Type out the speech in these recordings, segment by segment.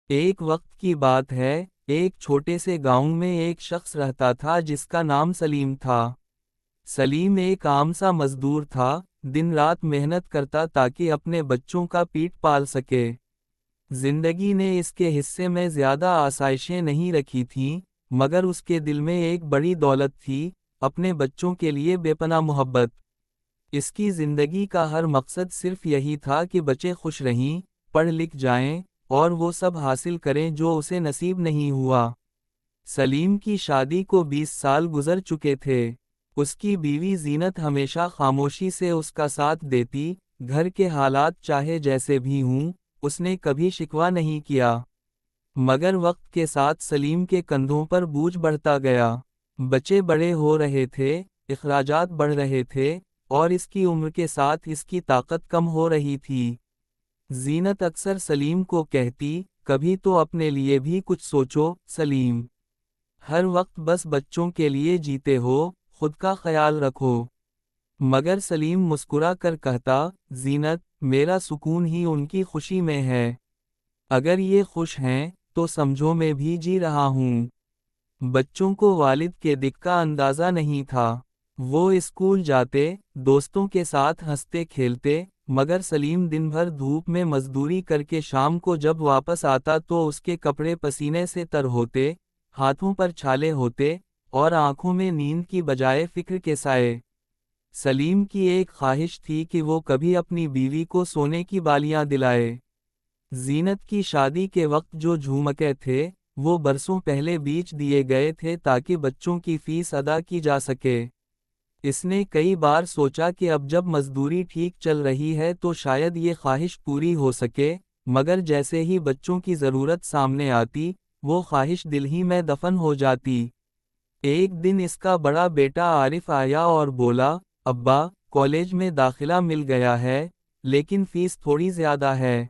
ایک وقت کی بات ہے، ایک چھوٹے سے گاؤں میں ایک شخص رہتا تھا جس کا نام سلیم تھا۔ سلیم ایک عام سا مزدور تھا، دن رات محنت کرتا تاکہ اپنے بچوں کا پیٹ پال سکے۔ زندگی نے اس کے حصے میں زیادہ آسائشیں نہیں رکھی تھیں، مگر اس کے دل میں ایک بڑی دولت تھی، اپنے بچوں کے لیے بے پناہ محبت۔ اس کی زندگی کا ہر مقصد صرف یہی تھا کہ بچے خوش رہیں، پڑھ لکھ جائیں، اور وہ سب حاصل کریں جو اسے نصیب نہیں ہوا۔ سلیم کی شادی کو 20 سال گزر چکے تھے۔ اس کی بیوی زینت ہمیشہ خاموشی سے اس کا ساتھ دیتی، گھر کے حالات چاہے جیسے بھی ہوں، اس نے کبھی شکوہ نہیں کیا۔ مگر وقت کے ساتھ سلیم کے کندھوں پر بوجھ بڑھتا گیا۔ بچے بڑے ہو رہے تھے، اخراجات بڑھ رہے تھے، اور اس کی عمر کے ساتھ اس کی طاقت کم ہو رہی تھی۔ زینت اکثر سلیم کو کہتی، کبھی تو اپنے لیے بھی کچھ سوچو سلیم، ہر وقت بس بچوں کے لیے جیتے ہو، خود کا خیال رکھو۔ مگر سلیم مسکرا کر کہتا، زینت، میرا سکون ہی ان کی خوشی میں ہے۔ اگر یہ خوش ہیں، تو سمجھو میں بھی جی رہا ہوں۔ بچوں کو والد کے دکھ کا اندازہ نہیں تھا۔ وہ اسکول جاتے، دوستوں کے ساتھ ہنستے کھیلتے، مگر سلیم دن بھر دھوپ میں مزدوری کر کے شام کو جب واپس آتا تو اس کے کپڑے پسینے سے تر ہوتے، ہاتھوں پر چھالے ہوتے، اور آنکھوں میں نیند کی بجائے فکر کے سائے۔ سلیم کی ایک خواہش تھی کہ وہ کبھی اپنی بیوی کو سونے کی بالیاں دلائے۔ زینت کی شادی کے وقت جو جھومکے تھے، وہ برسوں پہلے بیچ دیے گئے تھے تاکہ بچوں کی فیس ادا کی جا سکے۔ اس نے کئی بار سوچا کہ اب جب مزدوری ٹھیک چل رہی ہے تو شاید یہ خواہش پوری ہو سکے، مگر جیسے ہی بچوں کی ضرورت سامنے آتی، وہ خواہش دل ہی میں دفن ہو جاتی۔ ایک دن اس کا بڑا بیٹا عارف آیا اور بولا، ابا، کالج میں داخلہ مل گیا ہے، لیکن فیس تھوڑی زیادہ ہے۔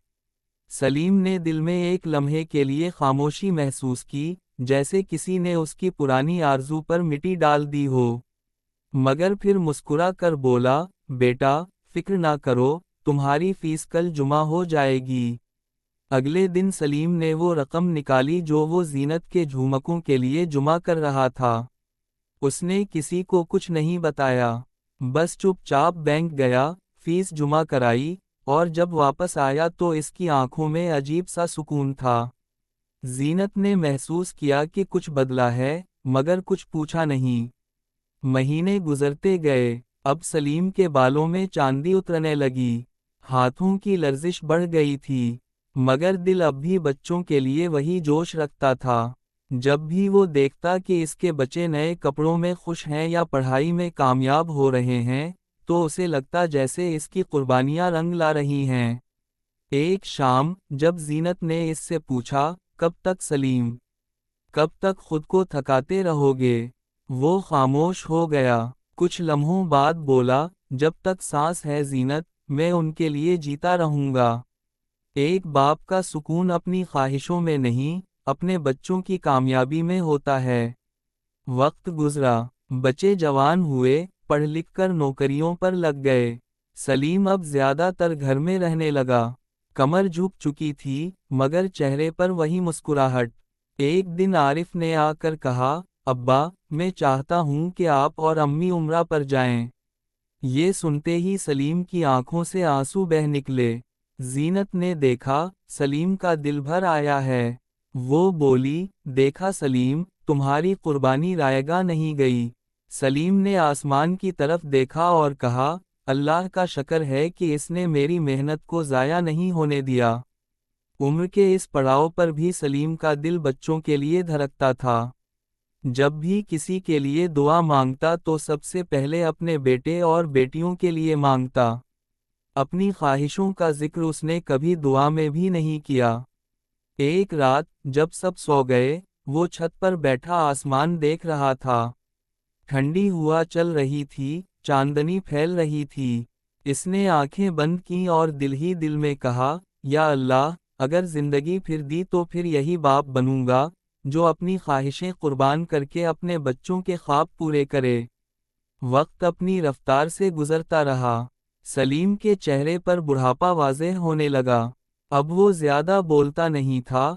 سلیم نے دل میں ایک لمحے کے لیے خاموشی محسوس کی، جیسے کسی نے اس کی پرانی آرزو پر مٹی ڈال دی ہو۔ مگر پھر مسکرا کر بولا، بیٹا، فکر نہ کرو، تمہاری فیس کل جمع ہو جائے گی۔ اگلے دن سلیم نے وہ رقم نکالی جو وہ زینت کے جھومکوں کے لیے جمع کر رہا تھا۔ اس نے کسی کو کچھ نہیں بتایا، بس چپ چاپ بینک گیا، فیس جمع کرائی، اور جب واپس آیا تو اس کی آنکھوں میں عجیب سا سکون تھا۔ زینت نے محسوس کیا کہ کچھ بدلا ہے، مگر کچھ پوچھا نہیں۔ مہینے گزرتے گئے، اب سلیم کے بالوں میں چاندی اترنے لگی، ہاتھوں کی لرزش بڑھ گئی تھی، مگر دل اب بھی بچوں کے لیے وہی جوش رکھتا تھا۔ جب بھی وہ دیکھتا کہ اس کے بچے نئے کپڑوں میں خوش ہیں یا پڑھائی میں کامیاب ہو رہے ہیں، تو اسے لگتا جیسے اس کی قربانیاں رنگ لا رہی ہیں۔ ایک شام، جب زینت نے اس سے پوچھا، کب تک سلیم؟ کب تک خود کو تھکاتے رہو گے؟ وہ خاموش ہو گیا، کچھ لمحوں بعد بولا، جب تک سانس ہے زینت، میں ان کے لیے جیتا رہوں گا۔ ایک باپ کا سکون اپنی خواہشوں میں نہیں، اپنے بچوں کی کامیابی میں ہوتا ہے۔ وقت گزرا، بچے جوان ہوئے، پڑھ لکھ کر نوکریوں پر لگ گئے۔ سلیم اب زیادہ تر گھر میں رہنے لگا۔ کمر جھک چکی تھی، مگر چہرے پر وہی مسکراہٹ۔ ایک دن عارف نے آ کر کہا، ابا، میں چاہتا ہوں کہ آپ اور امی عمرہ پر جائیں۔ یہ سنتے ہی سلیم کی آنکھوں سے آنسو بہہ نکلے۔ زینت نے دیکھا، سلیم کا دل بھر آیا ہے۔ وہ بولی، دیکھا سلیم، تمہاری قربانی رائیگاں نہیں گئی۔ سلیم نے آسمان کی طرف دیکھا اور کہا، اللہ کا شکر ہے کہ اس نے میری محنت کو ضائع نہیں ہونے دیا۔ عمر کے اس پڑاؤ پر بھی سلیم کا دل بچوں کے لیے دھڑکتا تھا۔ جب بھی کسی کے لیے دعا مانگتا تو سب سے پہلے اپنے بیٹے اور بیٹیوں کے لیے مانگتا۔ اپنی خواہشوں کا ذکر اس نے کبھی دعا میں بھی نہیں کیا۔ ایک رات، جب سب سو گئے، وہ چھت پر بیٹھا آسمان دیکھ رہا تھا۔ ٹھنڈی ہوا چل رہی تھی، چاندنی پھیل رہی تھی۔ اس نے آنکھیں بند کیں اور دل ہی دل میں کہا، یا اللہ، اگر زندگی پھر دی تو پھر یہی باپ بنوں گا، جو اپنی خواہشیں قربان کر کے اپنے بچوں کے خواب پورے کرے۔ وقت اپنی رفتار سے گزرتا رہا۔ سلیم کے چہرے پر بڑھاپا واضح ہونے لگا۔ اب وہ زیادہ بولتا نہیں تھا،